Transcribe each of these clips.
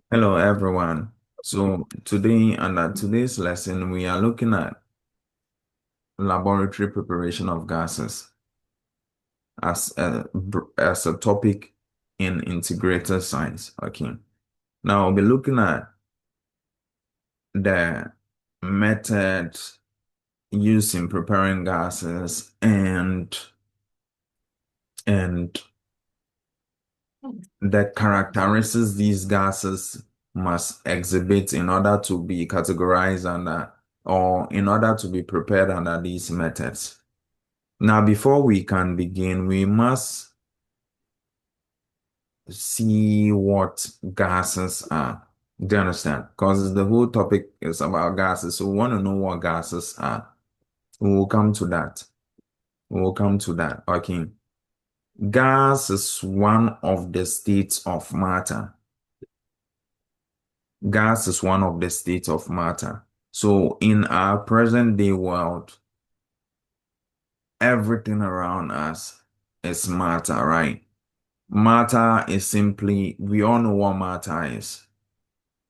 Hello, everyone. So today, under today's lesson, we are looking at laboratory preparation of gases as a topic in integrated science. Okay. Now we'll be looking at the method used in preparing gases and the characteristics these gases must exhibit in order to be categorized under or in order to be prepared under these methods. Now, before we can begin, we must see what gases are. Do you understand? Because the whole topic is about gases. So we want to know what gases are. We will come to that. We will come to that. Okay. Gas is one of the states of matter. Gas is one of the states of matter. So in our present day world, everything around us is matter, right? Matter is simply, we all know what matter is.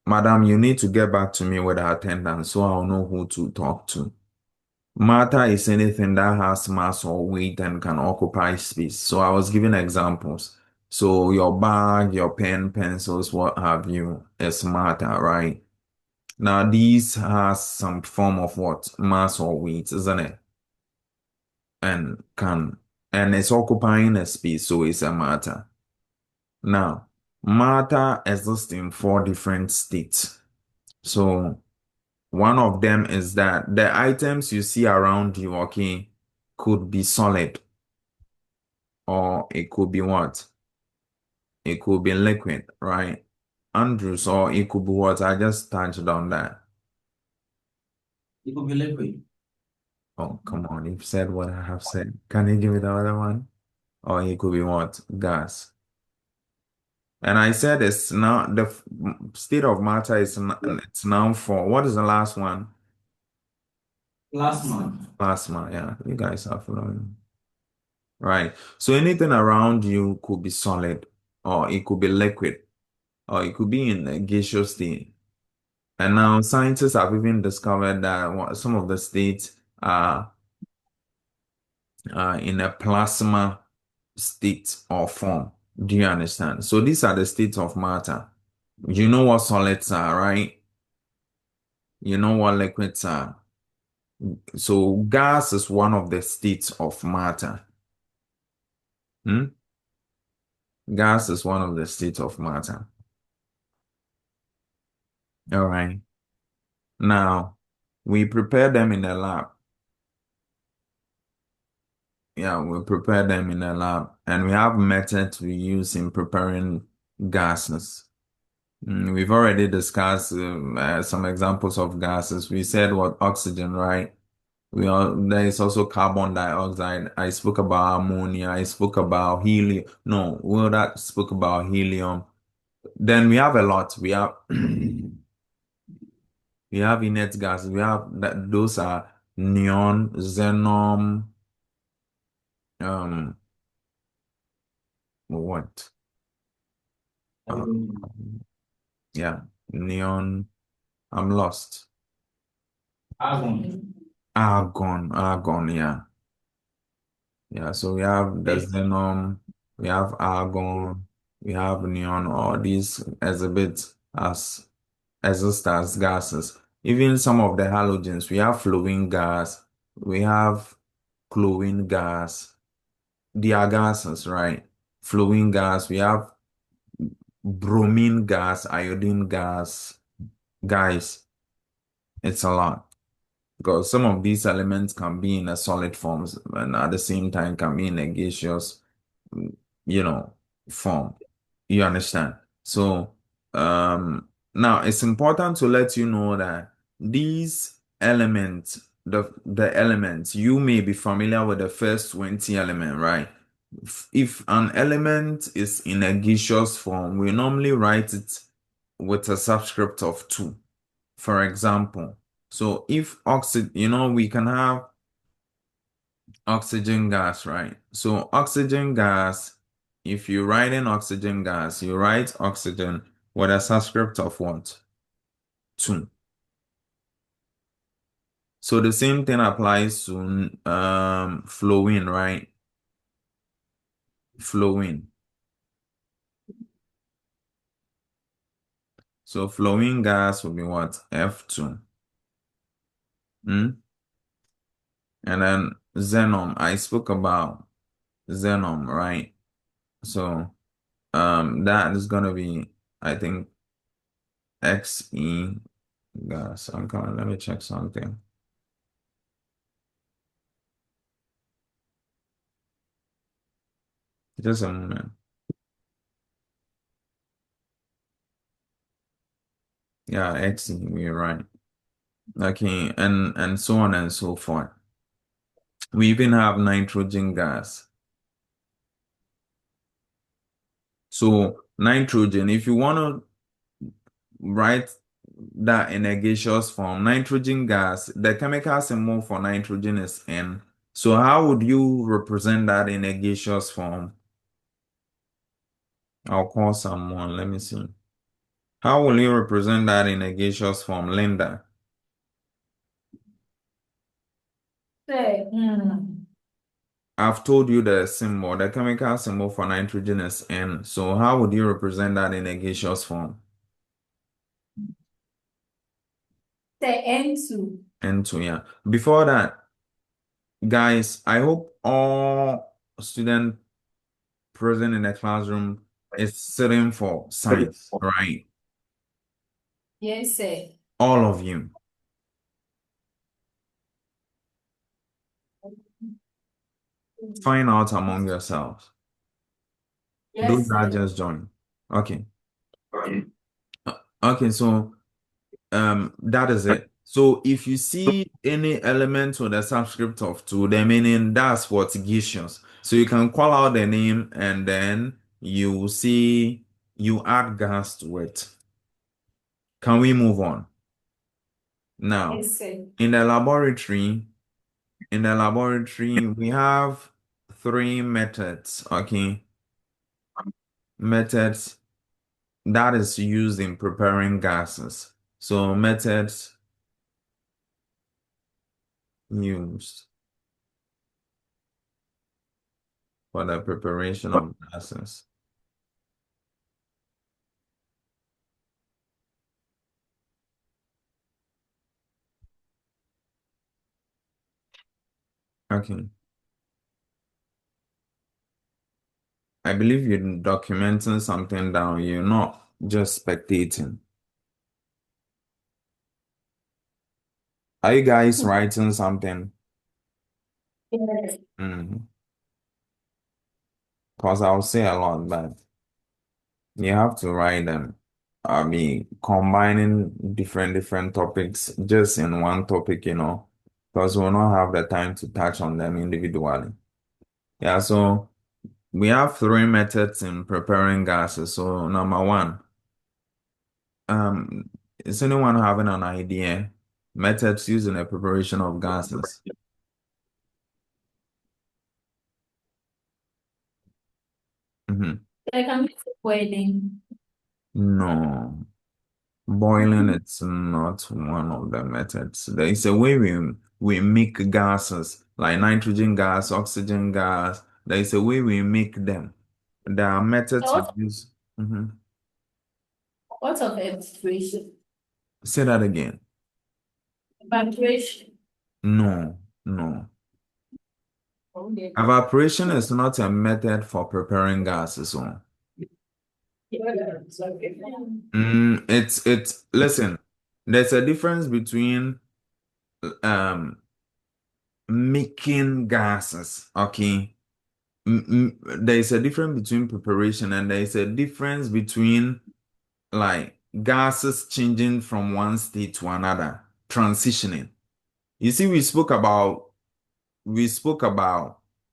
Madam, you need to get back to me with the attendance so I'll know who to talk to. Matter is anything that has mass or weight and can occupy space. So I was giving examples. So your bag, your pen, pencils, what have you, is matter, right? Now these has some form of what? Mass or weight, isn't it? And can, and it's occupying a space, so it's a matter. Now, matter exists in four different states. So one of them is that the items you see around you, okay, could be solid or it could be what? It could be liquid, right? Andrews, or it could be what? I just touched on that. It could be liquid. Oh, come on, you've said what I have said. Can you give me the other one? Or it could be what? Gas. And I said it's now the state of matter is it's now for what is the last one? Plasma. Plasma. Yeah, you guys are following. Right. So anything around you could be solid, or it could be liquid, or it could be in a gaseous state. And now scientists have even discovered that some of the states are in a plasma state or form. Do you understand? So these are the states of matter. You know what solids are, right? You know what liquids are. So gas is one of the states of matter. Hmm? Gas is one of the states of matter. All right. Now, we prepare them in the lab. Yeah, we prepare them in the lab, and we have methods we use in preparing gases. We've already discussed some examples of gases. We said what oxygen, right? There is also carbon dioxide. I spoke about ammonia. I spoke about helium. No, well, that spoke about helium. Then we have a lot. We have we have inert gases. We have that those are neon, xenon, um, what? I Uh, don't know. yeah, neon. I'm lost. Argon. Argon, yeah. Yeah, so we have the Okay. xenon, we have argon, we have neon, all these exhibit as exist as gases. Even some of the halogens, we have fluorine gas, we have chlorine gas. They are gases, right? Fluorine gas, we have bromine gas, iodine gas. Guys, it's a lot. Because some of these elements can be in a solid forms and at the same time can be in a gaseous, mm, you know, form. You understand? So, now it's important to let you know that these elements, the elements, you may be familiar with the first 20 element, right? If an element is in a gaseous form, we normally write it with a subscript of 2. For example, so if oxygen, we can have oxygen gas, right? So oxygen gas, if you write in oxygen gas, you write oxygen with a subscript of what? 2. So the same thing applies to flowing, right? Flowing. So flowing gas will be what? F2. Hmm? And then xenon, I spoke about xenon, right? So that is gonna be, I think, Xe gas. I'm coming, let me check something. Just a moment. Yeah, Xe, you're right. Okay, and so on and so forth. We even have nitrogen gas. So nitrogen, if you want to write that in a gaseous form, nitrogen gas, the chemical symbol for nitrogen is N. So how would you represent that in a gaseous form? I'll call someone. Let me see. How will you represent that in a gaseous form, Linda? Say, I've told you the symbol, the chemical symbol for nitrogen is N. So how would you represent that in a gaseous form? say N2. N2, yeah. Before that, guys, I hope all students present in the classroom is sitting for science, right? Yes, sir. All of you. Find out among yourselves. Those Yes, that sir. just joined. Okay. Okay, so that is it. So if you see any element with the subscript of 2, the meaning that's what gaseous. So you can call out the name and then you see you add gas to it. Can we move on? Now, Yes, sir. in the laboratory, we have 3 methods, okay? Methods that is used in preparing gases. So methods used for the preparation of gases. Okay. I believe you're documenting something down. You're not just spectating. Are you guys writing something? Yes. Mm. Because I'll say a lot, but you have to write them. I mean, combining different topics just in one topic, because we'll not have the time to touch on them individually. Yeah, so we have 3 methods in preparing gases. So number 1, um, is anyone having an idea? Methods used in the preparation of gases. Mhm. They can be boiling. No, boiling it's not one of the methods. There is a way we make gases like nitrogen gas, oxygen gas. There is a way we make them. There are methods we What, use. Mhm. what of evaporation? Say that again. Evaporation. No, no. Okay. Evaporation is not a method for preparing gases. So. Yes, okay. Listen, there's a difference between um making gases, okay? There's a difference between preparation and there's a difference between like gases changing from one state to another, transitioning. You see, we spoke about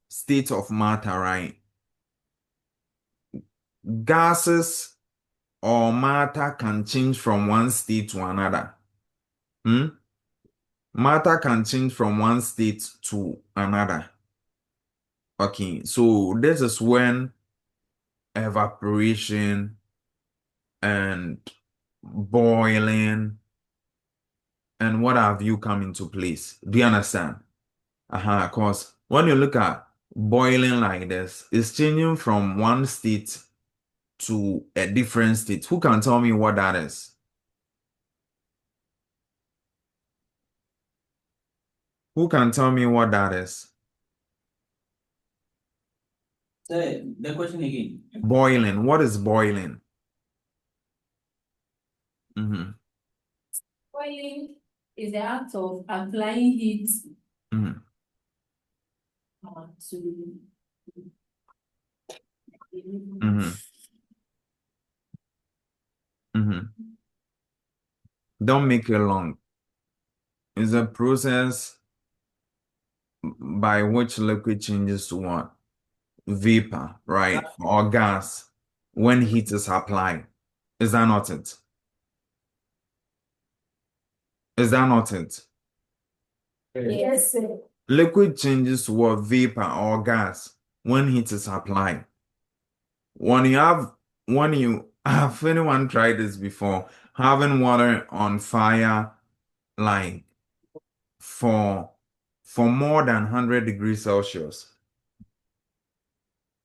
state of matter, right? Gases or matter can change from one state to another. Hmm? Matter can change from one state to another. Okay, so this is when evaporation and boiling and what have you come into place. Do you understand? Because when you look at boiling like this, it's changing from one state to a different state. Who can tell me what that is? Who can tell me what that is? Say the question again. Boiling. What is boiling? Boiling is the act of applying heat Mhm. to Don't make it long. It's a process by which liquid changes to what? Vapor, right? Or gas when heat is applied. Is that not it? Is that not it? Yes, sir. Liquid changes to what? Vapor or gas when heat is applied. When you have anyone tried this before, having water on fire like for more than 100 degrees Celsius.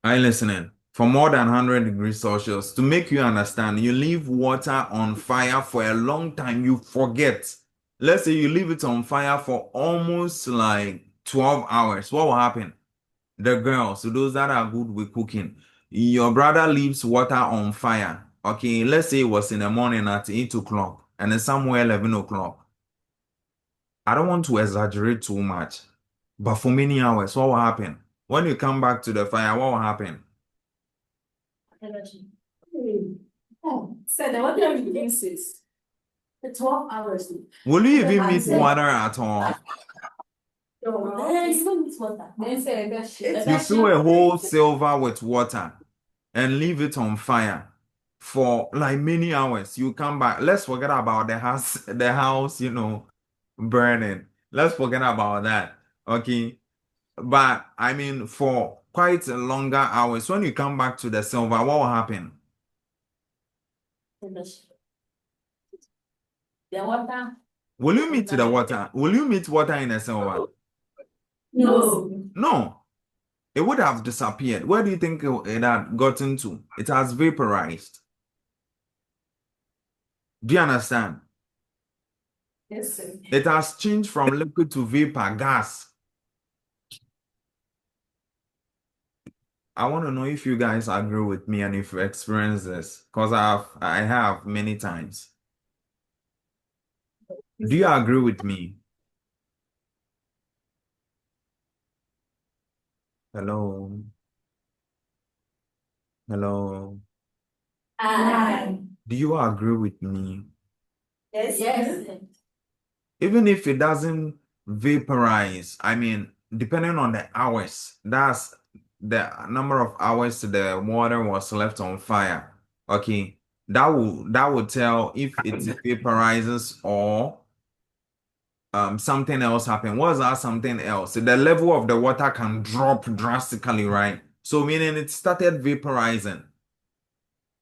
Are you listening? For more than 100 degrees Celsius. To make you understand, you leave water on fire for a long time, you forget. Let's say you leave it on fire for almost like 12 hours. What will happen? The girls, so those that are good with cooking, your brother leaves water on fire. Okay, let's say it was in the morning at 8 o'clock and it's somewhere 11 o'clock. I don't want to exaggerate too much, but for many hours, what will happen? When you come back to the fire, what will happen? Energy. So the water reduces the 12 hours. Will you even meet water at all? You fill a whole silver with water and leave it on fire for like many hours. You come back. Let's forget about the house, burning. Let's forget about that. Okay. But I mean, for quite a longer hours, when you come back to the silver, what will happen? The water. Will you meet the water? Will you meet water in the silver? No. No. It would have disappeared. Where do you think it had gotten to? It has vaporized. Do you understand? Yes, sir. It has changed from liquid to vapor, gas. I want to know if you guys agree with me and if you experience this, because I have many times. Do you agree with me? Hello. Hello. Aye. Do you agree with me? Yes. Yes. Even if it doesn't vaporize, I mean, depending on the hours, that's the number of hours the water was left on fire. Okay, that will tell if it vaporizes or something else happened. What's that something else? The level of the water can drop drastically, right? So meaning it started vaporizing.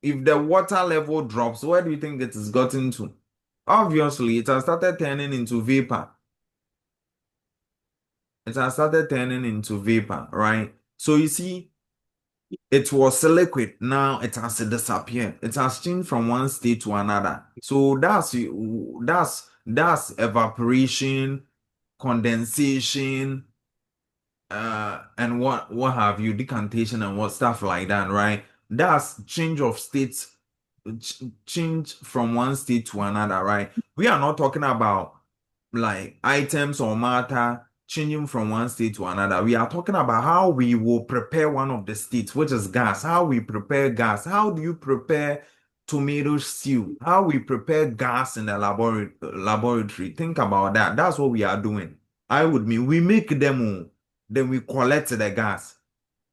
If the water level drops, where do you think it has gotten to? Obviously, it has started turning into vapor. It has started turning into vapor, right? So you see, it was a liquid. Now it has disappeared. It has changed from one state to another. So that's evaporation, condensation, and what have you, decantation and what stuff like that, right? That's change of states, change from one state to another, right? We are not talking about like items or matter changing from one state to another. We are talking about how we will prepare one of the states, which is gas. How we prepare gas. How do you prepare tomato stew? How we prepare gas in the laboratory. Think about that. That's what we are doing. I would mean we make them, then we collect the gas.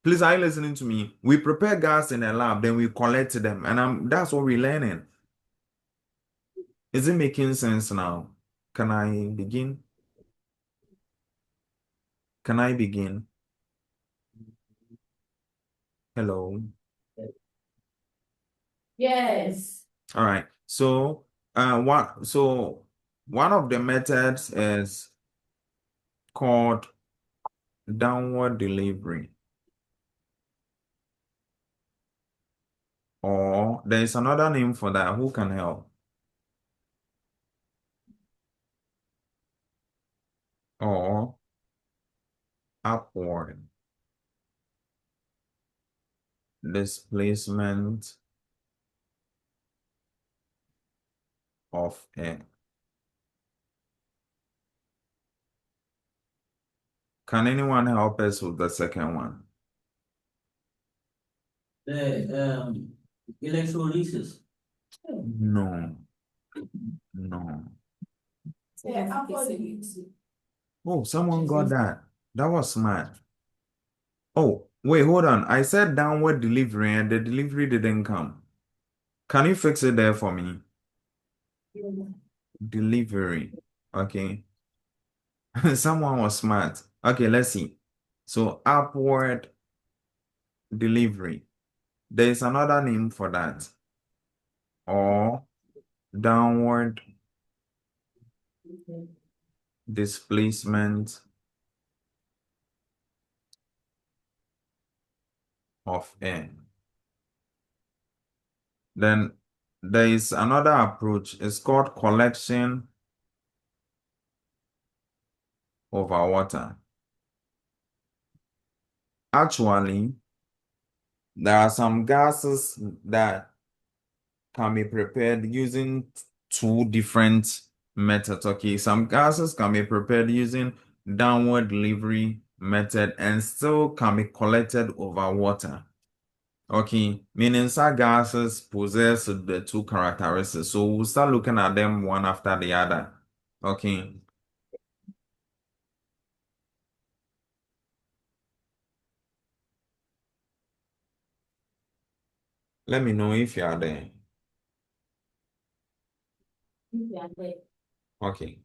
Please, are you listening to me? We prepare gas in the lab, then we collect them, and that's what we're learning. Is it making sense now? Can I begin? Can I begin? Hello. Yes. All right. So, one of the methods is called downward delivery, or there is another name for that. Who can help? Or upward displacement of air. Can anyone help us with the second one? The electrolysis. No. Yeah, Oh, someone got that. That was smart. Oh, wait, hold on. I said downward delivery and the delivery didn't come. Can you fix it there for me? Delivery. Okay. Someone was smart. Okay, let's see. So upward delivery. There is another name for that. Or downward displacement of air. Then there is another approach. It's called collection over water. Actually, there are some gases that can be prepared using two different methods. Okay, some gases can be prepared using downward delivery method and still can be collected over water. Okay, meaning some gases possess the two characteristics. So we'll start looking at them one after the other. Okay. Let me know if you are there. Okay.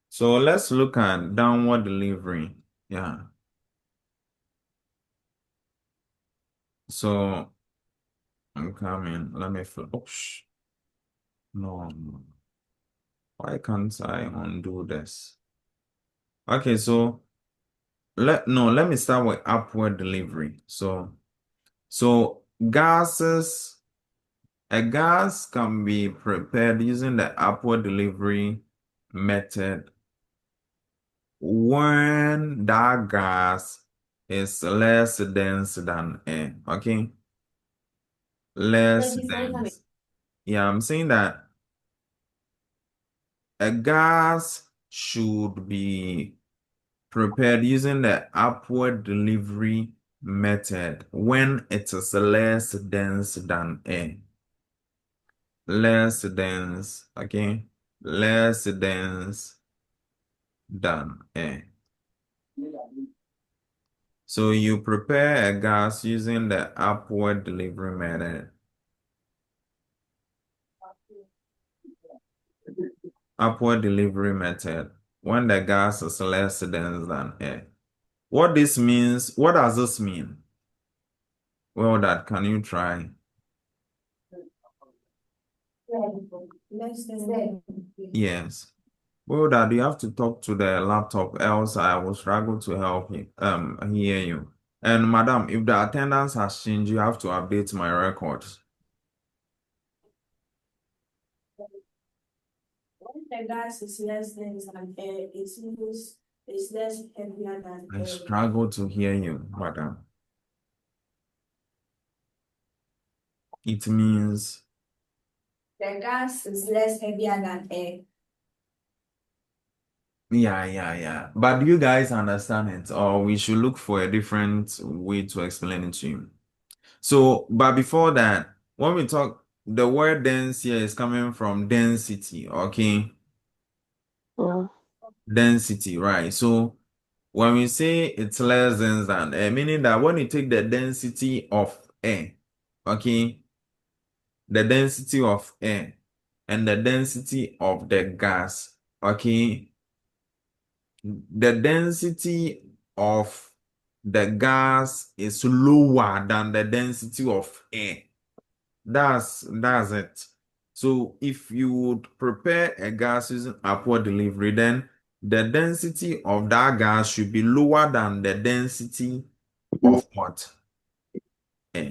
So let's look at downward delivery. Yeah. So I'm coming. Let me flip. Oh, no. Why can't I undo this? Okay, so let me start with upward delivery. So gases, a gas can be prepared using the upward delivery method when that gas is less dense than air. Okay, less dense. Yeah, I'm saying that a gas should be prepared using the upward delivery method when it is less dense than air. Less dense, okay? Less dense than air. So you prepare a gas using the upward delivery method. Upward delivery method when the gas is less dense than air. What this means, what does this mean? Well, that can you try? Yes. Well, Dad, you have to talk to the laptop, else I will struggle to help you, hear you. And madam, if the attendance has changed, you have to update my records. When the gas is less dense than air, it's less heavier than I air. struggle to hear you, madam. It means, The gas is less heavier than air. yeah. But do you guys understand it, or we should look for a different way to explain it to you? So, but before that, when we talk, the word dense here is coming from density, okay? Density, right? So when we say it's less dense than air, meaning that when you take the density of air, okay, the density of air and the density of the gas, okay, the density of the gas is lower than the density of air. That's it. So if you would prepare a gas using upward delivery, then the density of that gas should be lower than the density of what? Air.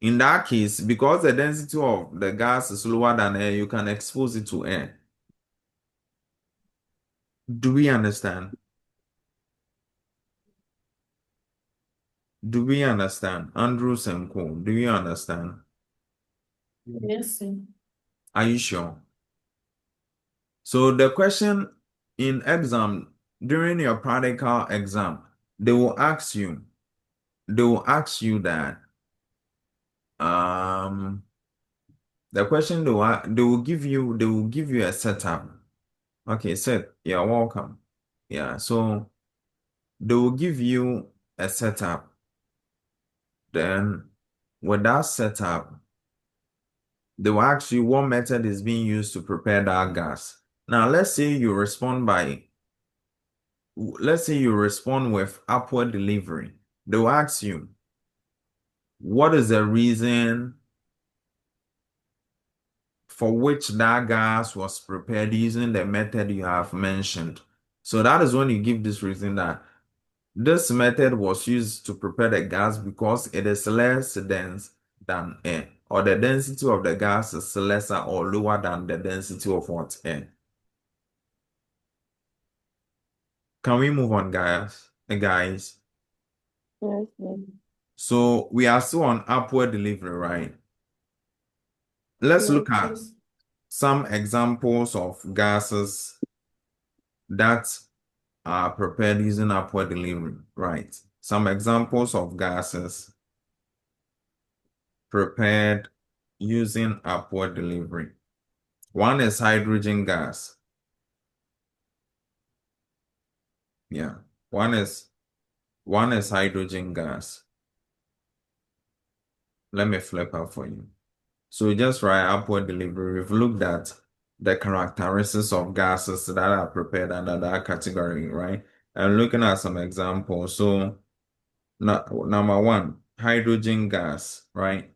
In that case, because the density of the gas is lower than air, you can expose it to air. Do we understand? Do we understand? Andrew Senko, do you understand? Yes, sir. Are you sure? So the question in exam, during your practical exam, they will ask you that the question they will give you a setup. Okay, set. You're welcome. Yeah, so they will give you a setup. Then with that setup, they will ask you what method is being used to prepare that gas. Now, let's say you respond with upward delivery. They will ask you, what is the reason for which that gas was prepared using the method you have mentioned? So that is when you give this reason that this method was used to prepare the gas because it is less dense than air, or the density of the gas is lesser or lower than the density of what? Air. Can we move on, guys? Guys. Yes, sir. So we are still on upward delivery, right? Let's look at Yes. some examples of gases that are prepared using upward delivery, right? Some examples of gases prepared using upward delivery. One is hydrogen gas. Yeah, one is hydrogen gas. Let me flip out for you. So just write upward delivery. We've looked at the characteristics of gases that are prepared under that category, right? And looking at some examples. So number one, hydrogen gas, right?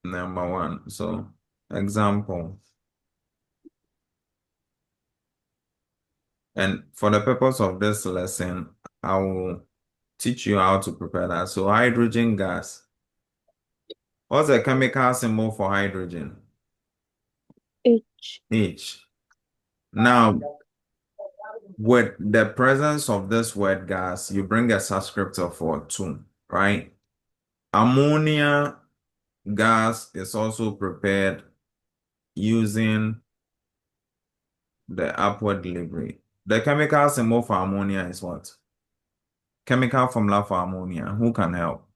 Number one. So example. And for the purpose of this lesson, I will teach you how to prepare that. So hydrogen gas. What's the chemical symbol for hydrogen? H. H. Now, with the presence of this word gas, you bring a subscriptor for 2, right? Ammonia gas is also prepared using the upward delivery. The chemical symbol for ammonia is what? Chemical formula for ammonia. Who can help?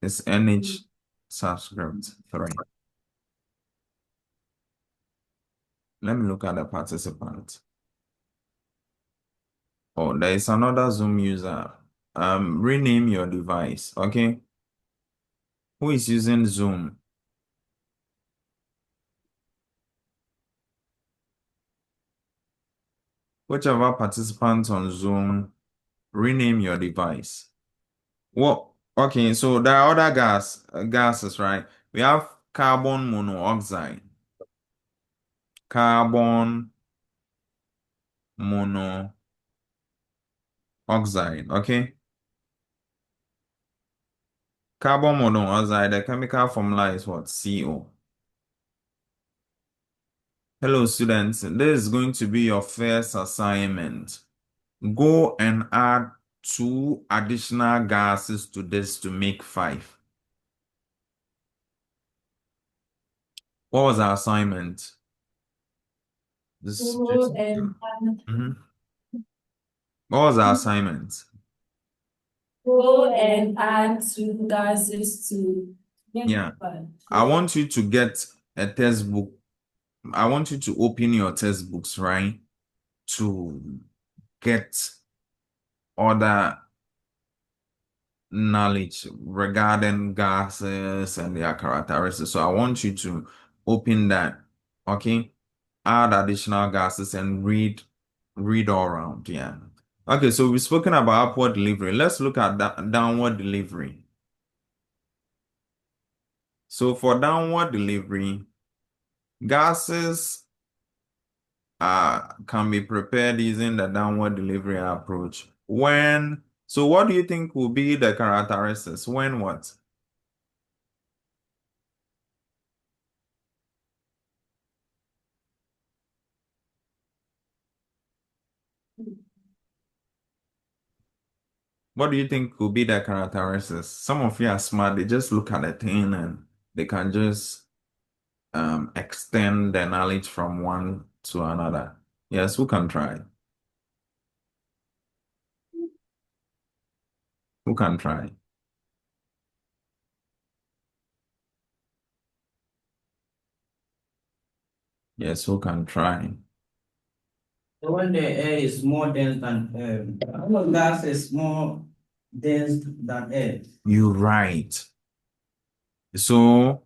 It's NH subscript 3. Let me look at the participant. Oh, there is another Zoom user. Rename your device, okay? Who is using Zoom? Whichever participant on Zoom, rename your device. Well, okay, so there are other gases, right? We have carbon monoxide. Carbon monoxide, okay? Carbon monoxide, the chemical formula is what? CO. Hello, students. This is going to be your first assignment. Go and add 2 additional gases to this to make 5. What was the assignment? This. Go and Mhm. What was the assignment? go and add 2 gases to Yeah. I want you to get a textbook. I want you to open your textbooks, right? To get other knowledge regarding gases and their characteristics. So I want you to open that, okay? Add additional gases and read Read all around, yeah. Okay, so we've spoken about upward delivery. Let's look at that downward delivery. So for downward delivery, gases can be prepared using the downward delivery approach. So what do you think will be the characteristics? When what? What do you think will be the characteristics? Some of you are smart, they just look at the thing and they can just extend the knowledge from one to another. Yes, who can try? Who can try? Yes, who can try? So when the air is more dense than gas is more dense than air. You're right. So,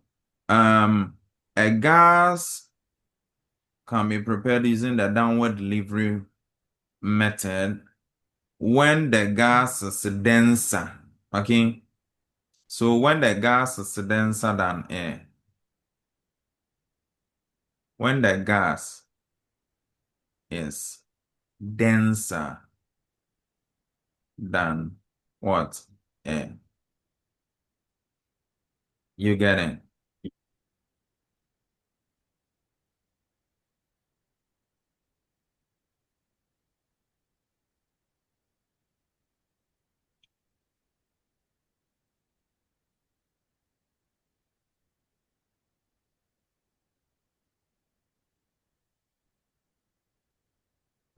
a gas can be prepared using the downward delivery method when the gas is denser. Okay? So when the gas is denser than air, when the gas is denser than what? Air. You get it?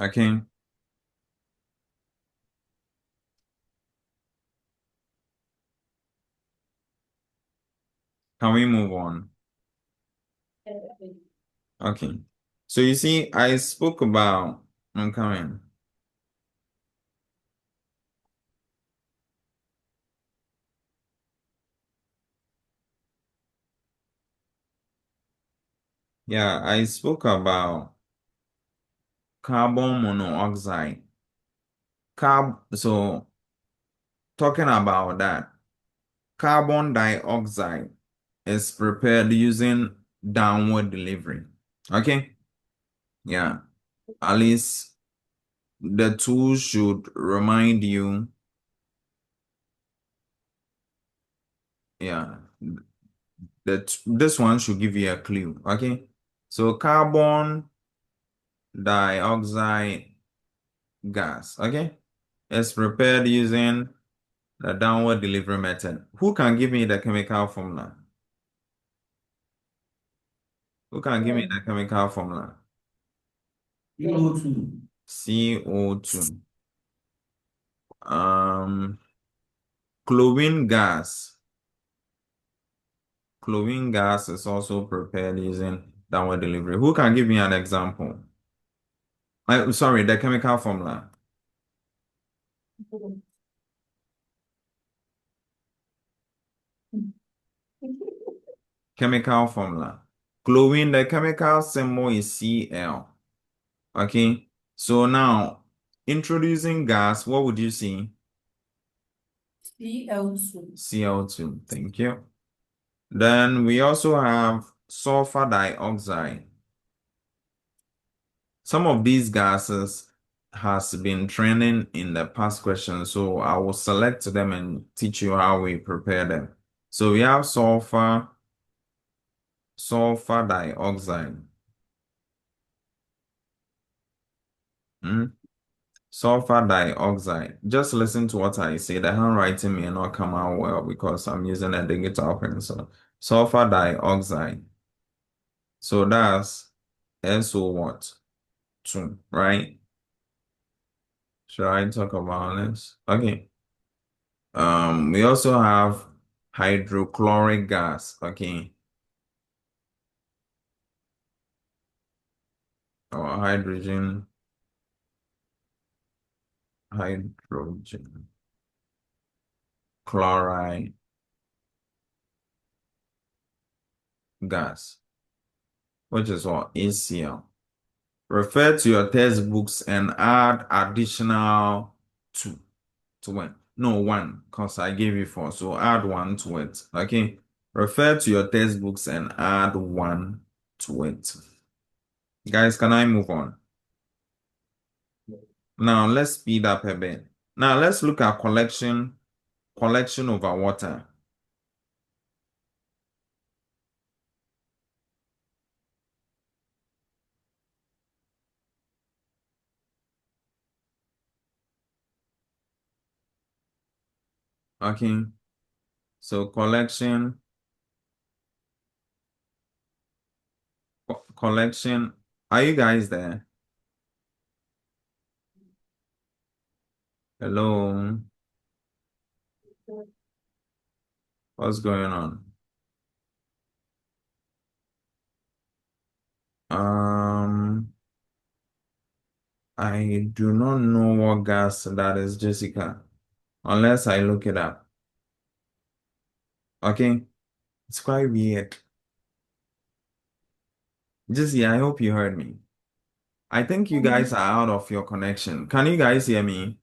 Okay? Can we move on? Okay. So you see, I spoke about, I'm coming. Yeah, I spoke about carbon monoxide. So talking about that, carbon dioxide is prepared using downward delivery. Okay? Yeah. At least the tool should remind you. Yeah. This one should give you a clue. Okay? So carbon dioxide gas. Okay? It's prepared using the downward delivery method. Who can give me the chemical formula? Who can give me the chemical formula? CO2. CO2. Um, chlorine gas. Chlorine gas is also prepared using downward delivery. Who can give me an example? Sorry, the chemical formula. Chemical formula. Chlorine, the chemical symbol is Cl. Okay. So now, introducing gas, what would you see? Cl2. Cl2. Thank you. Then we also have sulfur dioxide. Some of these gases has been trending in the past questions, so I will select them and teach you how we prepare them. So we have sulfur dioxide. Hmm? Sulfur dioxide. Just listen to what I say. The handwriting may not come out well because I'm using a digital pencil. Sulfur dioxide. So that's SO what? 2, right? Should I talk about this? Okay. We also have hydrochloric gas, okay, or hydrogen chloride gas, which is what? HCl, Refer to your textbooks and add additional 2 to it. No, 1, because I gave you 4. So add 1 to it. Okay. Refer to your textbooks and add 1 to it. Guys, can I move on? Now let's speed up a bit. Now let's look at collection over water. Okay. So collection. Are you guys there? Hello. What's going on? I do not know what gas that is, Jessica, unless I look it up. Okay, it's quite weird. Jessie, I hope you heard me. I think you guys are out of your connection. Can you guys hear me?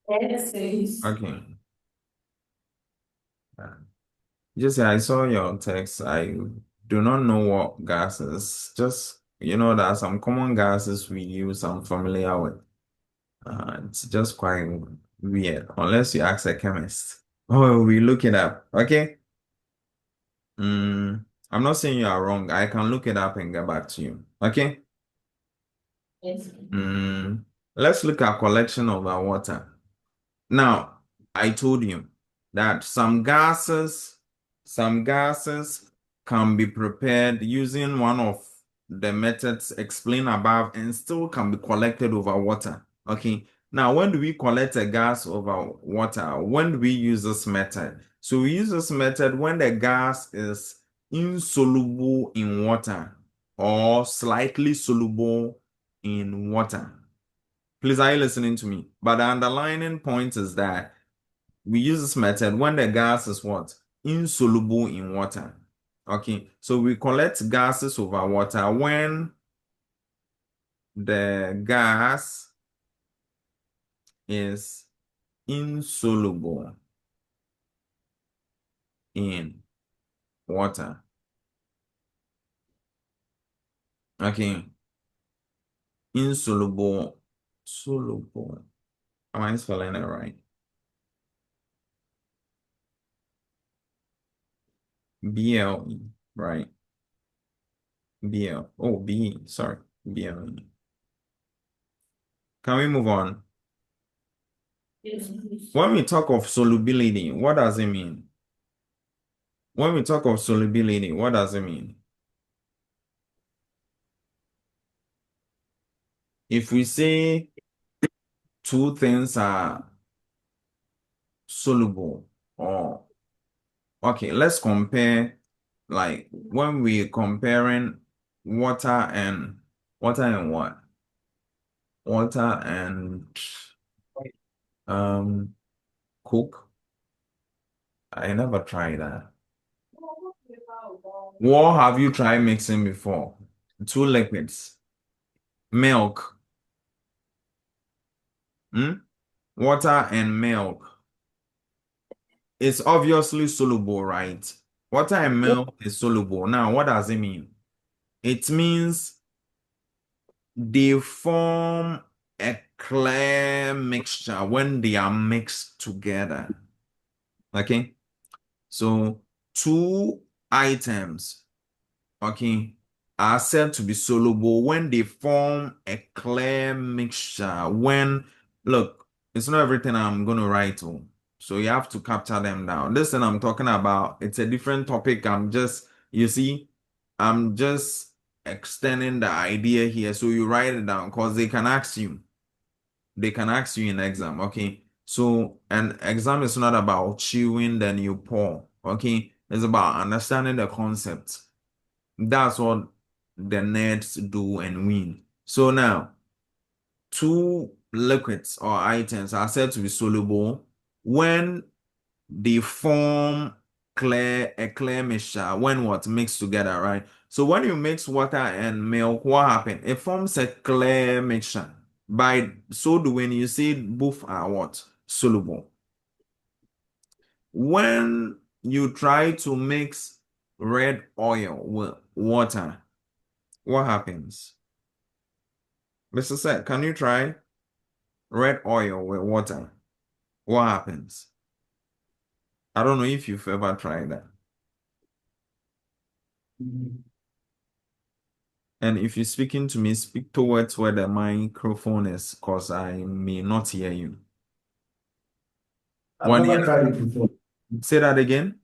Yes, please. Okay. Jessie, I saw your text. I do not know what gas is. Just, there are some common gases we use, I'm familiar with. It's just quite weird, unless you ask a chemist. Oh, we look it up. Okay. I'm not saying you are wrong. I can look it up and get back to you. Okay. Yes. Let's look at collection of our water. Now, I told you that some gases can be prepared using one of the methods explained above and still can be collected over water. Okay. Now, when do we collect a gas over water? When do we use this method? So we use this method when the gas is insoluble in water or slightly soluble in water. Please, are you listening to me? But the underlining point is that we use this method when the gas is what? Insoluble in water. Okay, so we collect gases over water when the gas is insoluble in water. Okay, soluble. Am I spelling it right? BLE, right? Sorry, BLE. Can we move on? Yes, please. When we talk of solubility, what does it mean? When we talk of solubility, what does it mean? If we say two things are soluble, or okay, let's compare, like when we're comparing water and what? Water and Coke. I never tried that. What have you tried mixing before? Two liquids. Milk. Water and milk. It's obviously soluble, right? Water and milk is soluble. Now, what does it mean? It means they form a clear mixture when they are mixed together. Okay? So, two items, okay, are said to be soluble when they form a clear mixture. Look, it's not everything I'm going to write on. So you have to capture them down. This thing I'm talking about, it's a different topic. I'm just extending the idea here. So you write it down because they can ask you. They can ask you in exam, okay? So an exam is not about chewing, then you pour, okay? It's about understanding the concept. That's what the nerds do and win. So now, two liquids or items are said to be soluble when they form clear mixture when what mixed together, right? So when you mix water and milk, what happens? It forms a clear mixture. By so doing, you see both are what? Soluble. When you try to mix red oil with water, what happens? Mr. Seth, can you try red oil with water? What happens? I don't know if you've ever tried that. And if you're speaking to me, speak towards where the microphone is, because I may not hear you. I've never tried it before. Say that again.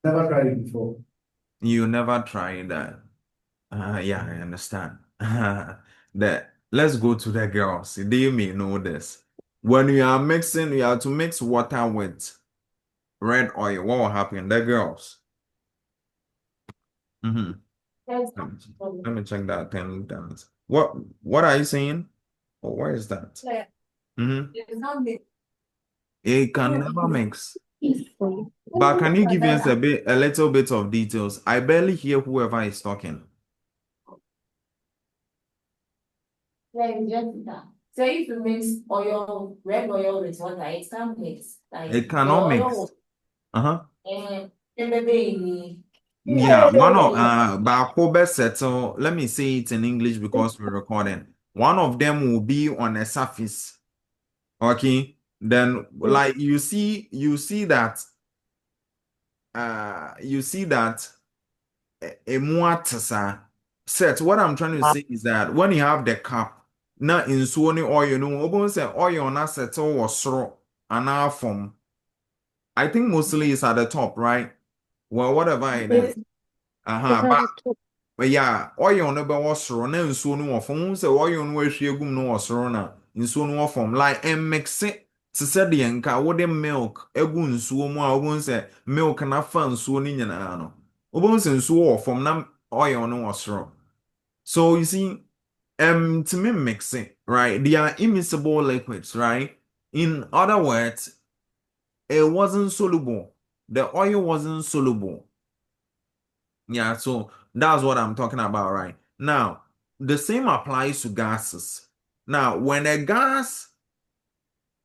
Never tried it before. You never tried that. Yeah, I understand. Let's go to the girls. They may know this. When you are mixing, you have to mix water with red oil. What will happen? The girls. Let me check that 10 times. What are you saying? Oh, where is that? It can never mix. But can you give us a little bit of details? I barely hear whoever is talking. So if you mix oil, red oil with water, it can mix. Like It cannot mix. And baby. Yeah, one of but settle. Let me say it in English because we're recording. One of them will be on a surface. Okay. Then like you see that a muatasa set. What I'm trying to say is that when you have the cup, now in swoni oil, no, open say oil na settle was soro and form. I think mostly it's at the top, right? Well, whatever it is. But yeah, oil no be was soro na nsuo no form. Say oil no ehwie gum no was soro na nsuo no form. Like and mix it to say the nka wo the milk egu nsuo mu a open say milk na fa nsuo ni nyina no. Open say nsuo form na oil no was soro. So you see, to me mixing, right? They are immiscible liquids, right? In other words, it wasn't soluble. The oil wasn't soluble. Yeah, so that's what I'm talking about, right? Now, the same applies to gases. Now, when a gas,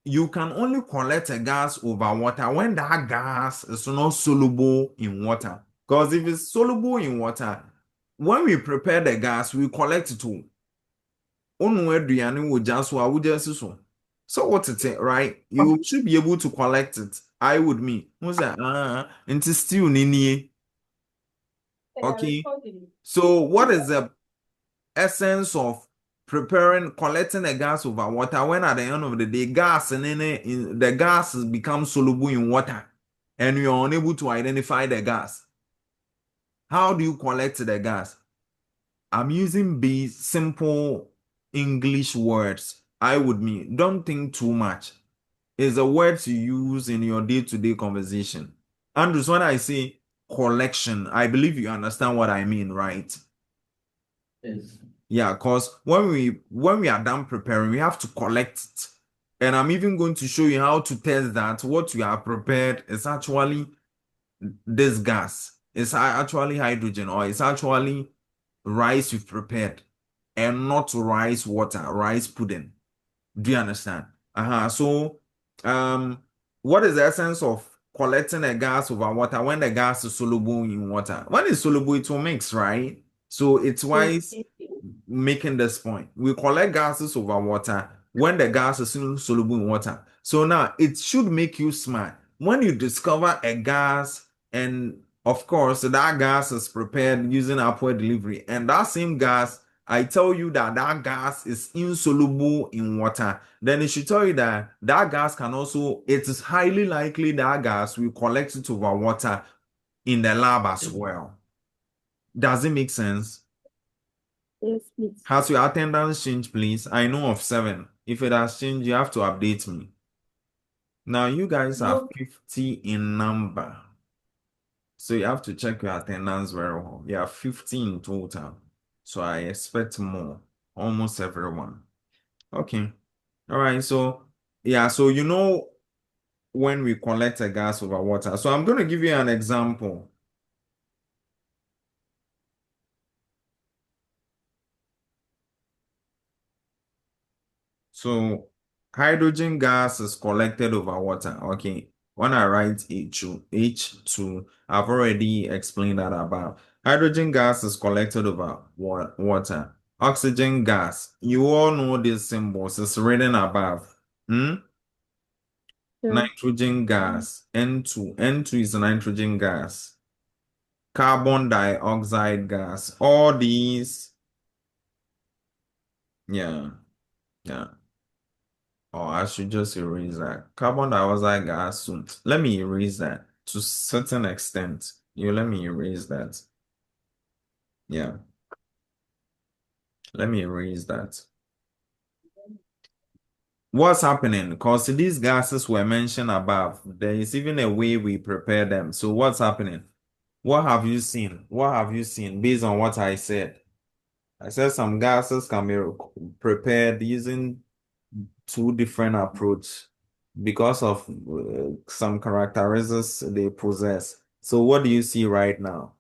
you can only collect a gas over water when that gas is not soluble in water. Because if it's soluble in water, when we prepare the gas, we collect it too. So what's it, right? You should be able to collect it. I would mean. Into still nini. Okay. So what is the essence of collecting a gas over water when at the end of the day, the gas becomes soluble in water and you're unable to identify the gas? How do you collect the gas? I'm using these simple English words. I would mean, don't think too much. It's a word you use in your day-to-day conversation. Andrews, when I say collection, I believe you understand what I mean, right? Yes. Yeah, because when we are done preparing, we have to collect it. And I'm even going to show you how to test that what you are prepared is actually this gas. It's actually hydrogen, or it's actually rice you've prepared, and not rice water, rice pudding. Do you understand? So what is the essence of collecting a gas over water when the gas is soluble in water? When it's soluble, it will mix, right? So it's wise making this point. We collect gases over water when the gas is soluble in water. So now it should make you smart. When you discover a gas, and of course that gas is prepared using upward delivery, and that same gas, I tell you that gas is insoluble in water, then it should tell you that gas can also, it is highly likely that gas will collect it over water in the lab as well. Does it make sense? Yes, please. Has your attendance changed, please? I know of 7. If it has changed, you have to update me. Now, you guys are 50 in number. So you have to check your attendance very well. You are 50 in total. So I expect more. Almost everyone. Okay. All right. So, yeah. So, when we collect a gas over water. So I'm going to give you an example. So hydrogen gas is collected over water. Okay. When I write H2, I've already explained that above. Hydrogen gas is collected over water. Oxygen gas, you all know these symbols. It's written above. Hmm? Yeah. Nitrogen gas, N2. N2 is nitrogen gas. Carbon dioxide gas. All these, yeah. Oh, I should just erase that. Carbon dioxide gas. Let me erase that to a certain extent. You let me erase that. Yeah. Let me erase that. What's happening? Because these gases were mentioned above. There is even a way we prepare them. So what's happening? What have you seen? What have you seen based on what I said? I said some gases can be prepared using two different approaches because of some characteristics they possess. So what do you see right now?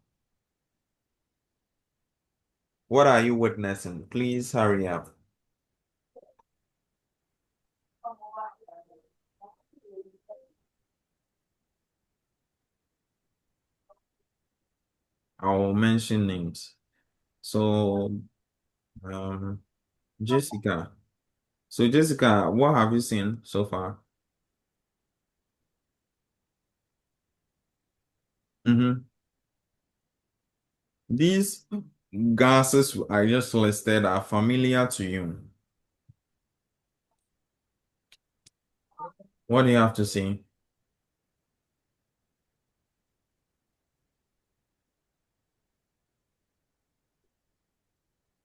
What are you witnessing? Please hurry up. I will mention names. So, um, Jessica. So, Jessica, what have you seen so far? Mm-hmm. These gases I just listed are familiar to you. What do you have to say?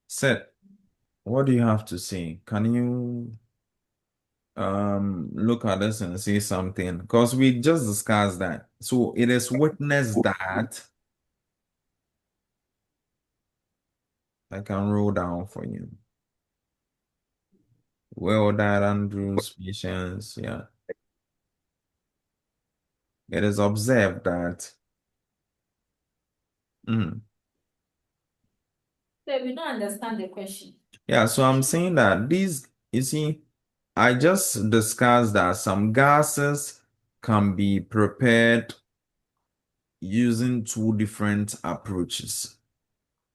Seth, what do you have to say? Can you look at this and say something? Because we just discussed that. So it is witnessed that I can roll down for you. Well, that Andrew's patience, yeah. It is observed that So we don't understand the question. yeah, so I'm saying that these, you see, I just discussed that some gases can be prepared using two different approaches.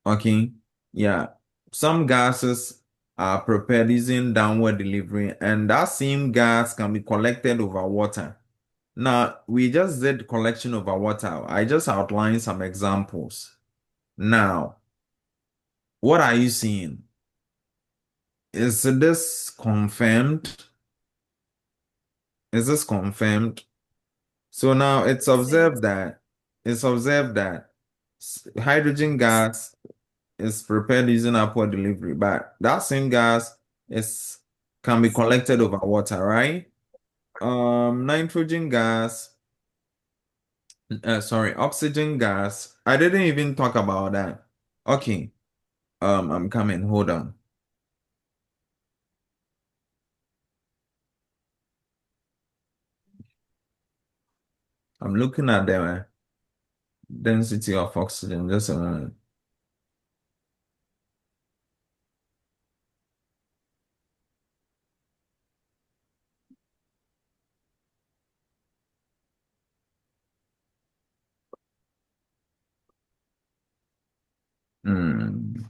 Okay. Yeah. Some gases are prepared using downward delivery, and that same gas can be collected over water. Now, we just did collection over water. I just outlined some examples. Now, what are you seeing? Is this confirmed? Is this confirmed? So now it's observed that hydrogen gas is prepared using upward delivery, but that same gas is can be collected over water, right? Nitrogen gas, sorry, oxygen gas. I didn't even talk about that. Okay, I'm coming. Hold on. I'm looking at the density of oxygen. Just a moment. Hmm.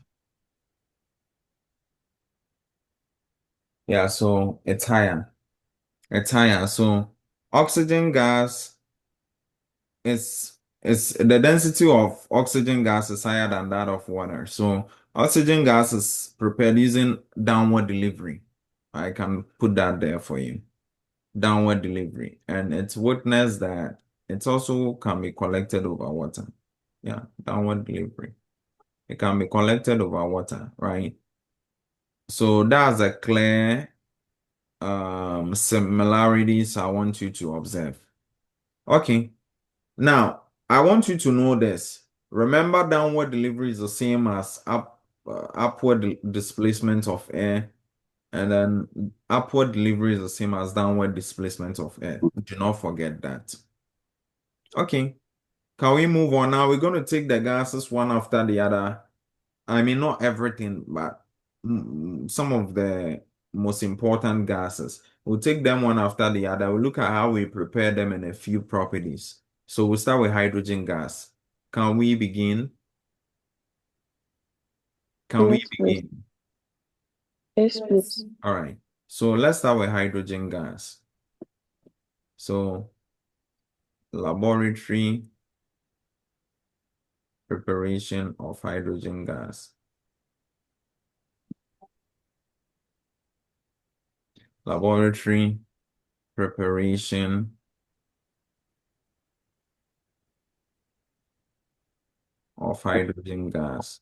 Yeah, so it's higher. It's higher. So oxygen gas is the density of oxygen gas is higher than that of water. So oxygen gas is prepared using downward delivery. I can put that there for you. Downward delivery. And it's witnessed that it also can be collected over water. Yeah, downward delivery. It can be collected over water, right? So that's a clear similarities I want you to observe. Okay. Now, I want you to know this. Remember, downward delivery is the same as upward displacement of air. And then upward delivery is the same as downward displacement of air. Do not forget that. Okay. Can we move on now? We're going to take the gases one after the other. I mean, not everything, but some of the most important gases. We'll take them one after the other. We'll look at how we prepare them and a few properties. So we'll start with hydrogen gas. Can we begin? Can we Yes, please. begin? Yes, please. All right. So let's start with hydrogen gas. So laboratory preparation of hydrogen gas. Laboratory preparation of hydrogen gas.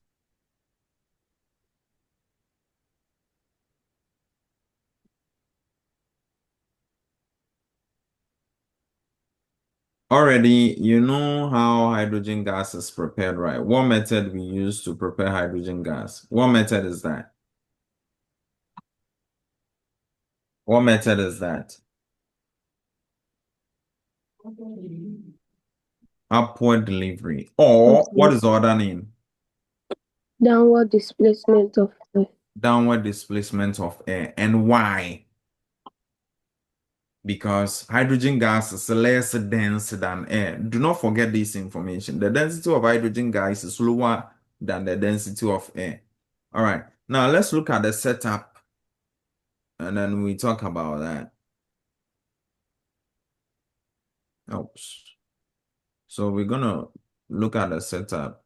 Already, you know how hydrogen gas is prepared, right? What method we use to prepare hydrogen gas? What method is that? What method is that? Upward delivery. Or what is the other name? Downward displacement of air. Downward displacement of air. And why? Because hydrogen gas is less dense than air. Do not forget this information. The density of hydrogen gas is lower than the density of air. All right. Now let's look at the setup and then we talk about that. Oops. So we're gonna look at the setup.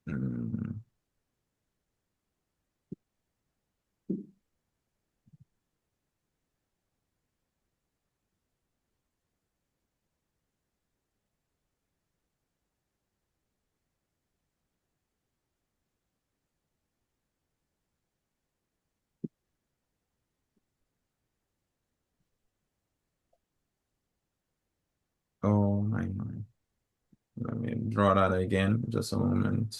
Mm. Oh my. Let me draw that again, just a moment.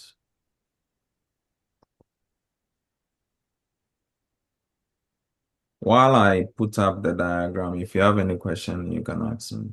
While I put up the diagram, if you have any question, you can ask me.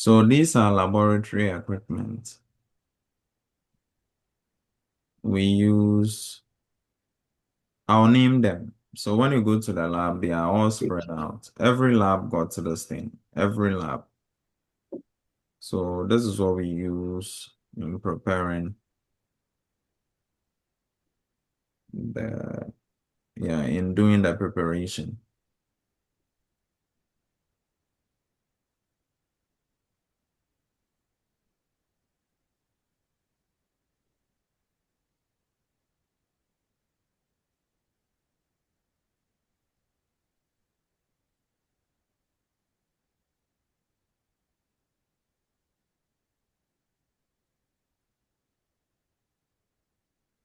So these are laboratory equipment we use. I'll name them. So when you go to the lab, they are all spread out. Every lab got this thing. Every lab. So this is what we use in preparing in doing the preparation.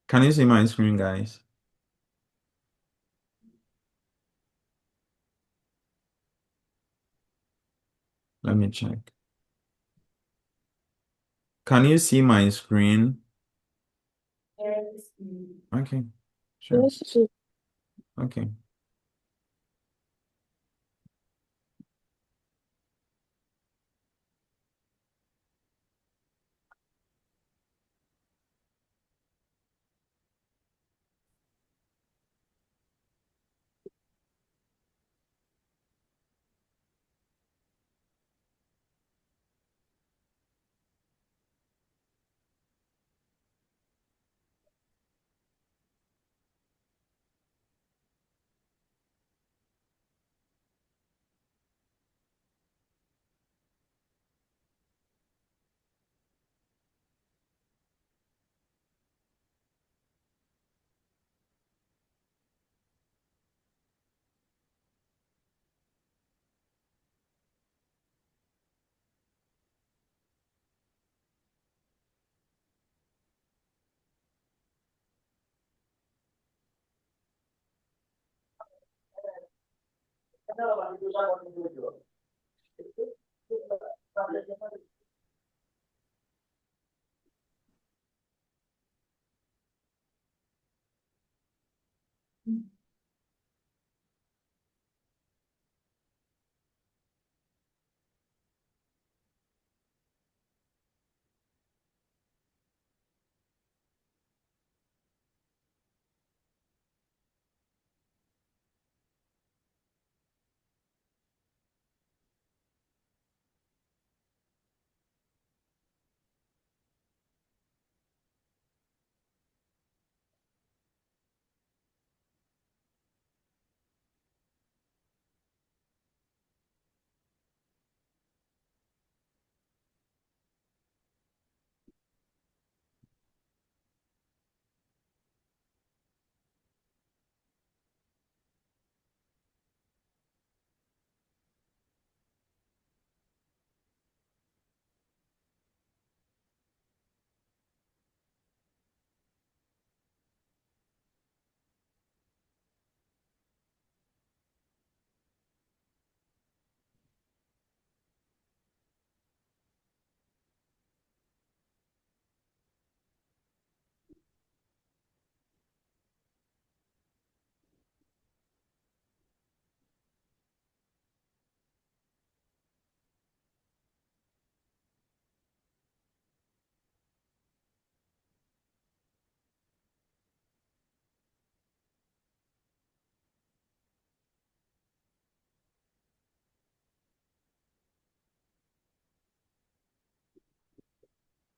Can you see my screen, guys? Let me check. Can you see my screen? Yes. Okay, sure. Yes, please. Okay.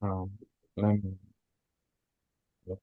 Um, let me look.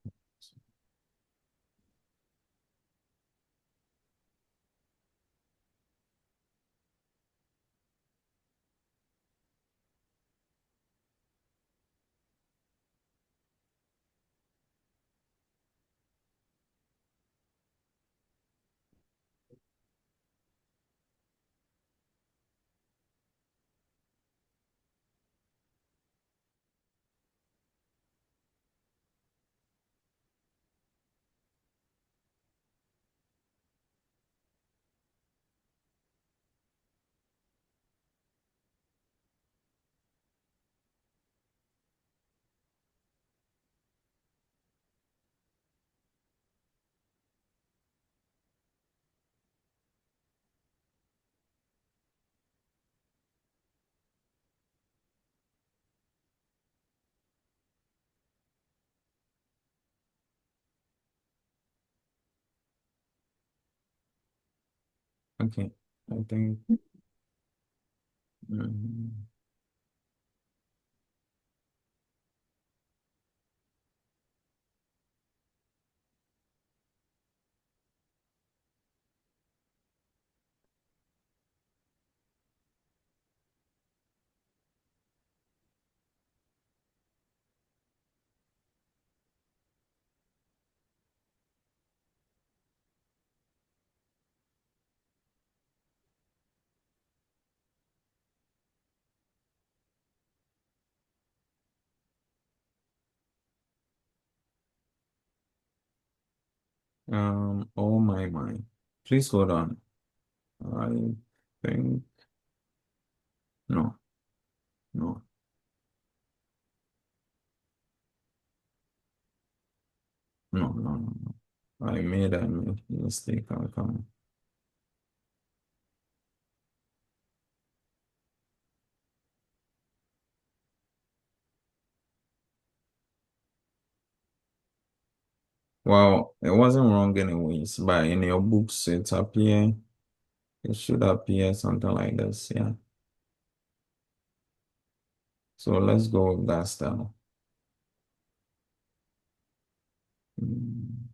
Okay, I think. Mhm. Oh my. Please hold on. I think no, no, no. I made a mistake. I'll come. Well, it wasn't wrong anyways, but in your books it should appear something like this, yeah. So let's go with that style. Mm.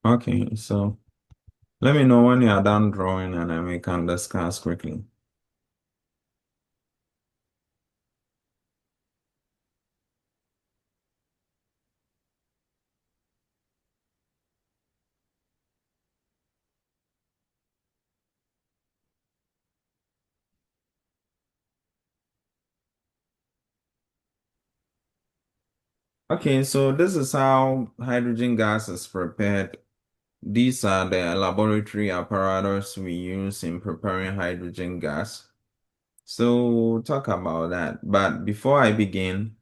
Okay, so let me know when you are done drawing and then we can discuss quickly. Okay, so this is how hydrogen gas is prepared. These are the laboratory apparatus we use in preparing hydrogen gas. So we'll talk about that. But before I begin,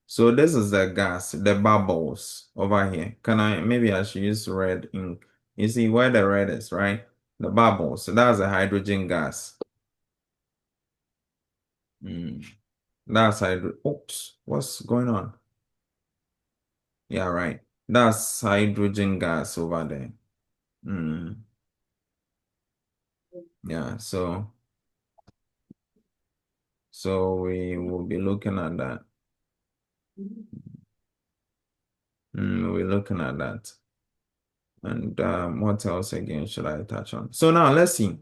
so this is the gas, the bubbles over here. Maybe I should use red ink. You see where the red is, right? The bubbles. So that's the hydrogen gas. That's oops, what's going on? Yeah, right. That's hydrogen gas over there. Yeah, so we will be looking at that. We're looking at that. And what else again should I touch on? So now let's see.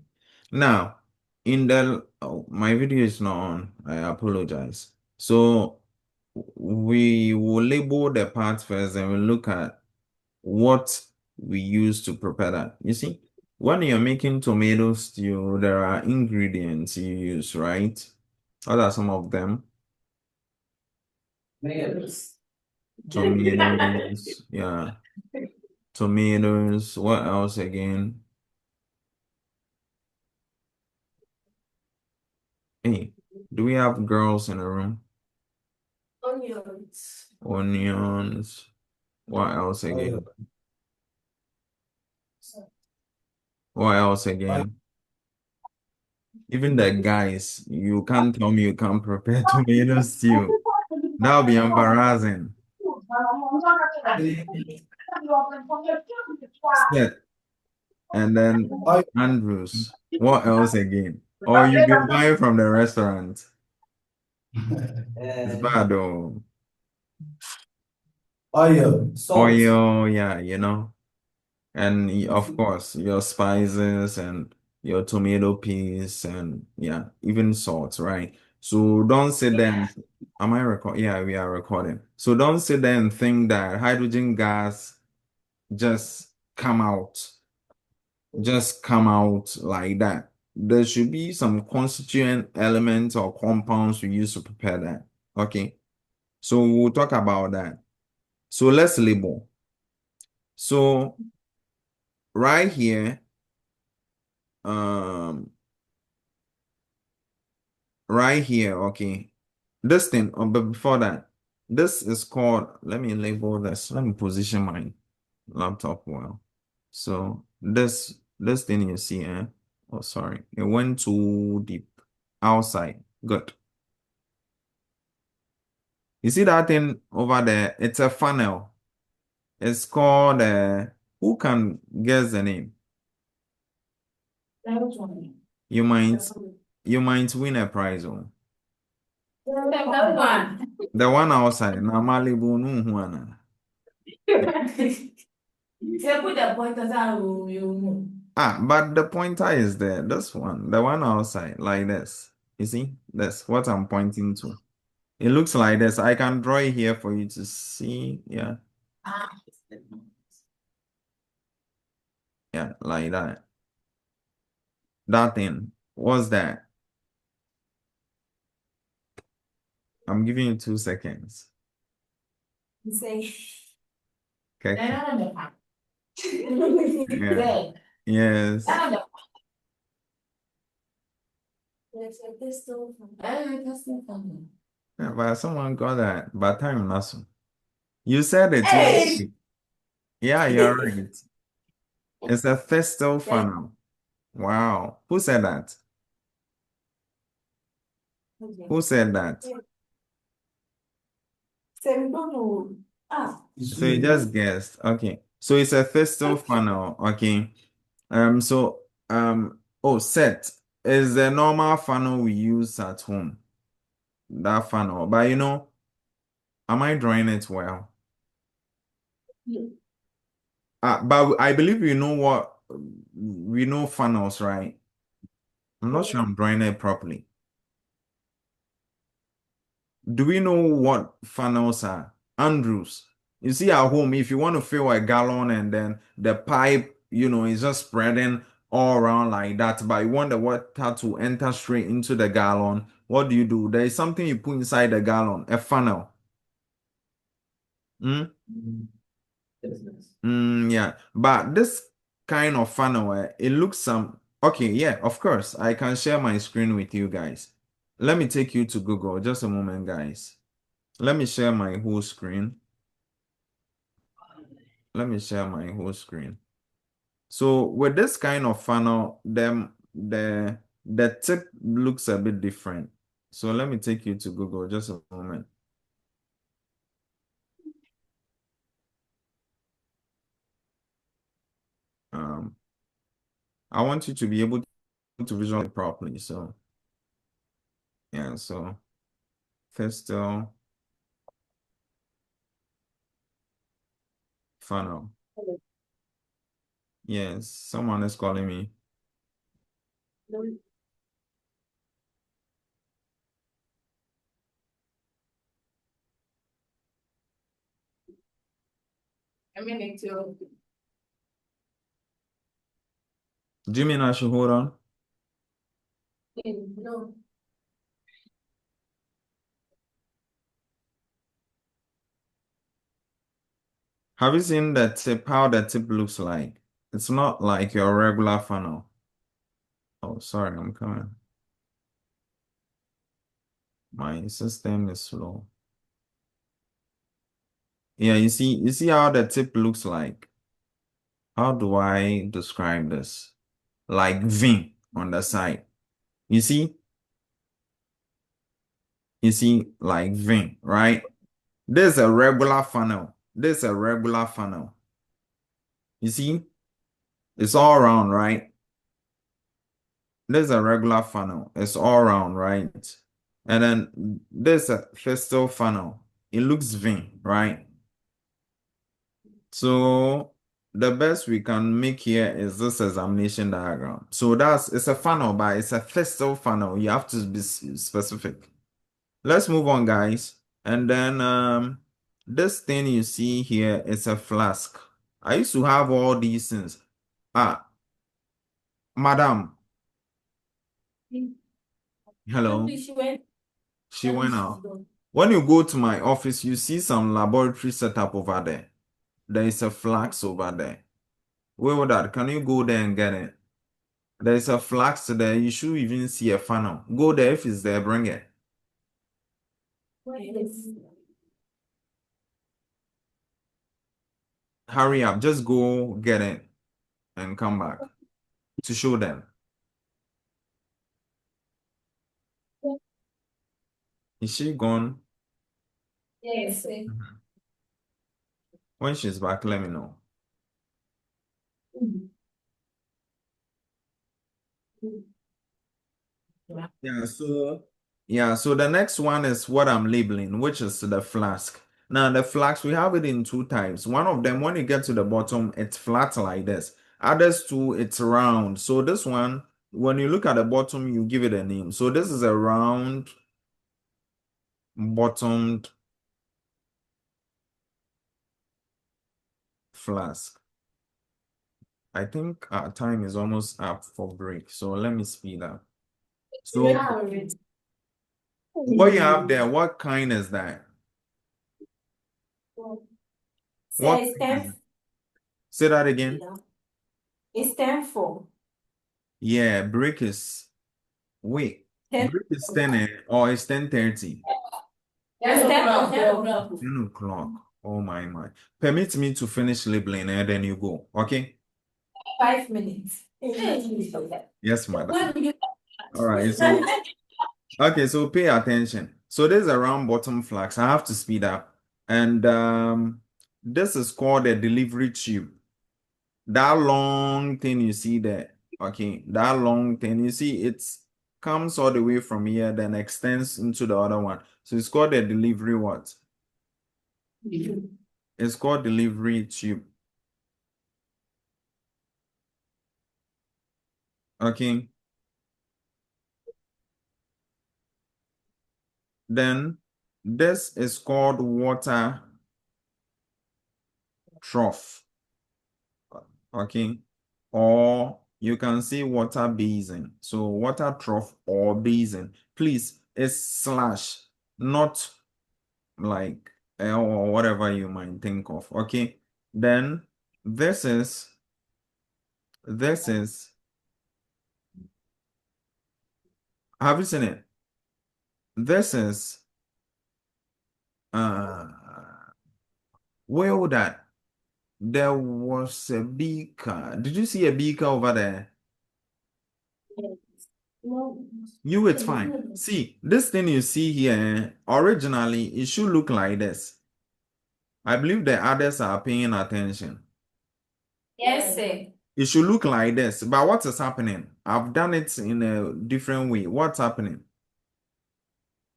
Now, my video is not on. I apologize. So we will label the parts first and we'll look at what we use to prepare that. You see, when you're making tomato stew, there are ingredients you use, right? What are some of them? Tomatoes, yeah. Tomatoes. What else again? Hey, do we have girls in the room? Onions. Onions. What else again? What else again? Even the guys, you can't tell me you can't prepare tomato stew. That'll be embarrassing. Set. And then Andrews. What else again? Or you be buying from the restaurant. It's bad though. Oil. Oil, yeah, and of course your spices and your tomato paste and yeah, even salt, right? So don't sit there and, am I record? Yeah, we are recording. So don't sit there and think that hydrogen gas just come out, like that. There should be some constituent elements or compounds we use to prepare that. Okay. So we'll talk about that. So let's label. So right here, okay. This thing, but before that, this is called, let me label this. Let me position my laptop well. So this thing you see, oh sorry, it went too deep. Outside. Good. You see that thing over there? It's a funnel. It's called who can guess the name? You might win a prize. Oh. The one outside. Na Malibu no huana. But the pointer is there. This one, the one outside, like this. You see? That's what I'm pointing to. It looks like this. I can draw it here for you to see. Yeah. Yeah, like that. That thing. What's that? I'm giving you 2 seconds. Say. Okay. Yeah. Yes. There's a pistol. Yeah, but someone got that. But time muscle. You said it. Hey! Yeah, you're right. It's a festal funnel. Wow. Who said that? Who said that? So you just guessed. Okay. So it's a festal funnel. Okay. So set is the normal funnel we use at home. That funnel. But am I drawing it well? But I believe you know what we know funnels, right? I'm not sure I'm drawing it properly. Do we know what funnels are? Andrews. You see at home, if you want to fill a gallon and then the pipe, is just spreading all around like that, but you want the water to enter straight into the gallon, what do? There is something you put inside the gallon, a funnel. Hmm? Yeah, but this kind of funnel, it looks okay, yeah, of course, I can share my screen with you guys. Let me take you to Google, just a moment, guys. Let me share my whole screen. Let me share my whole screen. So with this kind of funnel, the tip looks a bit different. So let me take you to Google, just a moment. I want you to be able to visualize it properly. So yeah, so Festool funnel. Yes, someone is calling me. I mean, it's your. Jimmy, I should hold on. No. Have you seen the tip, how the tip looks like? It's not like your regular funnel. Oh, sorry, I'm coming. My system is slow. Yeah, you see how the tip looks like. How do I describe this? Like V on the side. You see? You see, like V, right? This is a regular funnel. This is a regular funnel. You see? It's all around, right? This is a regular funnel. It's all around, right? And then this a Festool funnel. It looks V, right? So the best we can make here is this examination diagram. So it's a funnel, but it's a Festool funnel. You have to be specific. Let's move on, guys. And then this thing you see here is a flask. I used to have all these things. Madam, hello. She went. She went out. When you go to my office, you see some laboratory setup over there. There is a flask over there. Where would that? Can you go there and get it? There is a flask there. You should even see a funnel. Go there. If it's there, bring it. Hurry up. Just go get it and come back to show them. Is she gone? Yes. When she's back, let me know. So the next one is what I'm labeling, which is the flask. Now the flask, we have it in two types. One of them, when you get to the bottom, it's flat like this. Others two, it's round. So this one, when you look at the bottom, you give it a name. So this is a round bottomed flask. I think our time is almost up for break. So let me speed up. So what you have there, what kind is that? What It's kind is 10. it? Say that again. It's 10-4. Yeah, break is wait. 10. Break is 10 or it's 10:30. It's 10 10 o'clock. Oh my. Permit me to finish labeling and then you go. Okay? 5 minutes. Yes, madam. All right. So pay attention. So there's a round bottom flask. I have to speed up. And this is called a delivery tube. That long thing you see there. Okay, that long thing you see, it comes all the way from here, then extends into the other one. So it's called a delivery what? It's called delivery tube. Okay. Then this is called water trough. Okay. Or you can say water basin. So water trough or basin. Please, it's slash, not like or whatever you might think of. Okay. Then this is have you seen it? This is well that there was a beaker. Did you see a beaker over there? You, it's fine. See, this thing you see here, originally, it should look like this. I believe the others are paying attention. Yes, sir. It should look like this. But what is happening? I've done it in a different way. What's happening?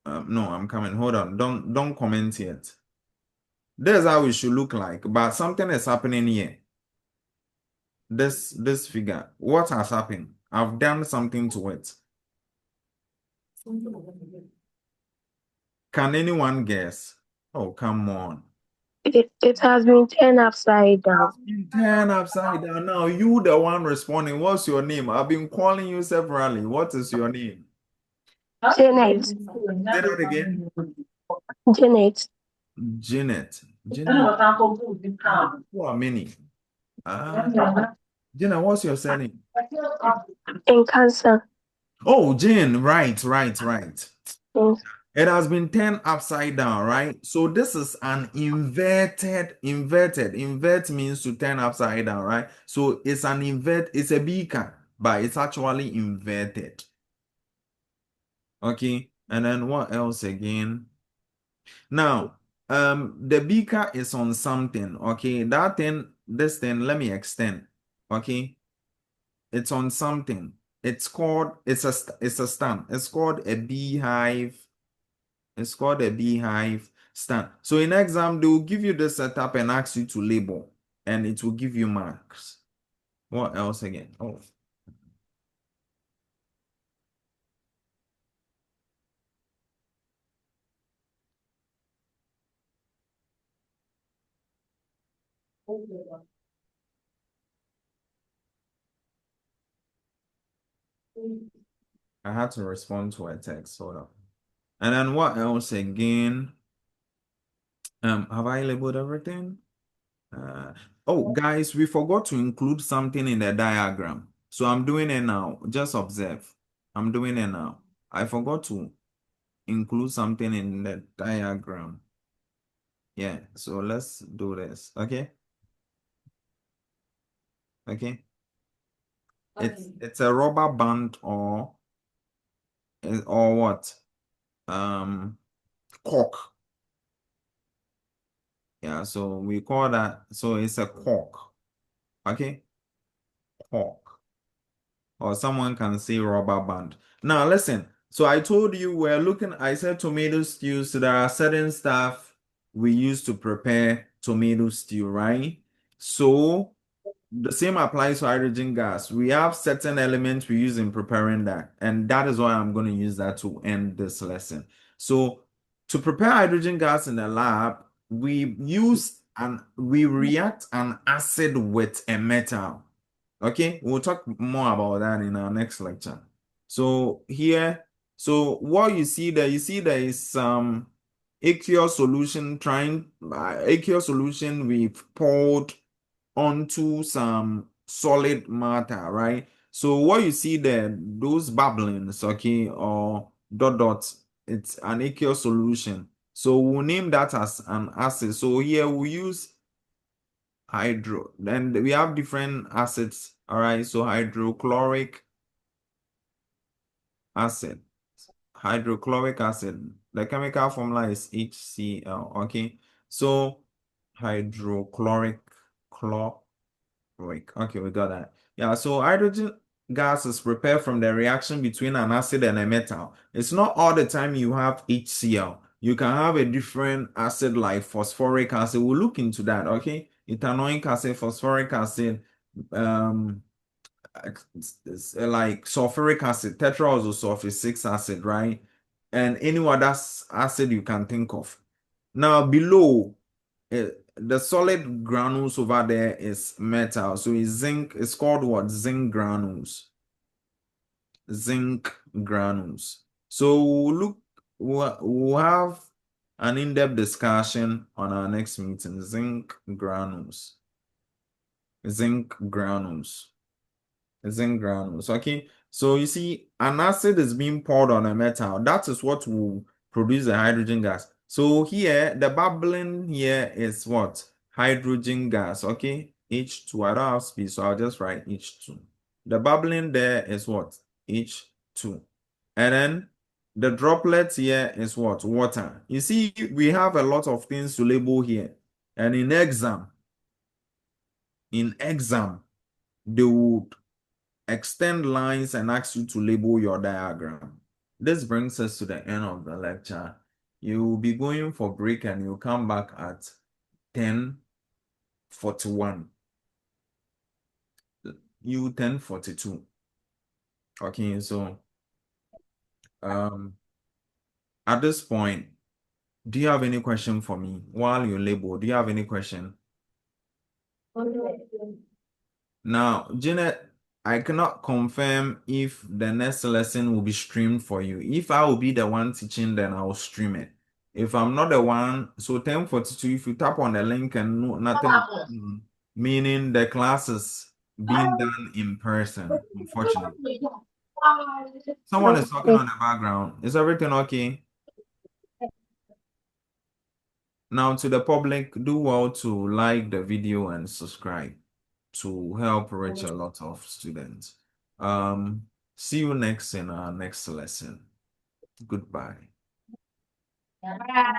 No, I'm coming. Hold on. Don't comment yet. This is how it should look like. But something is happening here. This figure. What has happened? I've done something to it. Can anyone guess? Oh, come on. It has been turned upside down. Turn upside down. Now you the one responding. What's your name? I've been calling you separately. What is your name? Janet. Say that again. Janet. Janet. Who are many? Janet, what's your surname? In cancer. Oh, Jane. Right. Yes. It has been turned upside down, right? So this is an inverted. Invert means to turn upside down, right? So it's an it's a beaker, but it's actually inverted. Okay, and then what else again? Now, the beaker is on something, okay? That thing, this thing, let me extend, okay? It's on something. It's a stand. It's called a beehive. It's called a beehive stand. So in exam, they will give you the setup and ask you to label, and it will give you marks. What else again? Oh. I had to respond to a text, hold up. And then what else again? Have I labeled everything? Oh, guys, we forgot to include something in the diagram. So I'm doing it now. Just observe. I'm doing it now. I forgot to include something in the diagram. Yeah, so let's do this. Okay. Okay. It's a rubber band or what? Cork. Yeah, so we call that, so it's a cork. Okay. Cork. Or someone can say rubber band. Now listen, so I told you I said tomato stew, so there are certain stuff we use to prepare tomato stew, right? So the same applies to hydrogen gas. We have certain elements we use in preparing that, and that is why I'm going to use that to end this lesson. So to prepare hydrogen gas in the lab, we react an acid with a metal. Okay, we'll talk more about that in our next lecture. So here, so what you see there is some aqueous solution we've poured onto some solid matter, right? So what you see there, those bubblings, okay, or dots, it's an aqueous solution. So we'll name that as an acid. So here we use hydro. Then we have different acids, all right? So hydrochloric acid. The chemical formula is HCl, okay? So hydrochloric okay, we got that. Yeah, so hydrogen gas is prepared from the reaction between an acid and a metal. It's not all the time you have HCl. You can have a different acid like phosphoric acid. We'll look into that, okay? Ethanoic acid, phosphoric acid, it's like sulfuric acid, tetraoxosulfuric acid, right? And any other acid you can think of. Now below, the solid granules over there is metal. So it's zinc. It's called what? Zinc granules. Zinc granules. So look, we'll have an in-depth discussion on our next meeting. Zinc granules. Zinc granules. Zinc granules. Okay. So you see, an acid is being poured on a metal. That is what will produce the hydrogen gas. So here, the bubbling here is what? Hydrogen gas. Okay. H2. I don't have space, so I'll just write H2. The bubbling there is what? H2. And then the droplets here is what? Water. You see, we have a lot of things to label here. And in exam, they would extend lines and ask you to label your diagram. This brings us to the end of the lecture. You will be going for break and you'll come back at 10:41. You 10:42. Okay, so at this point, do you have any question for me while you label? Do you have any question? Now, Janet, I cannot confirm if the next lesson will be streamed for you. If I will be the one teaching, then I will stream it. If I'm not the one, so 10:42, if you tap on the link and nothing, meaning the class is being done in person, unfortunately. Someone is talking on the background. Is everything okay? Now, to the public, do well to like the video and subscribe to help reach a lot of students. See you next in our next lesson. Goodbye. Yeah.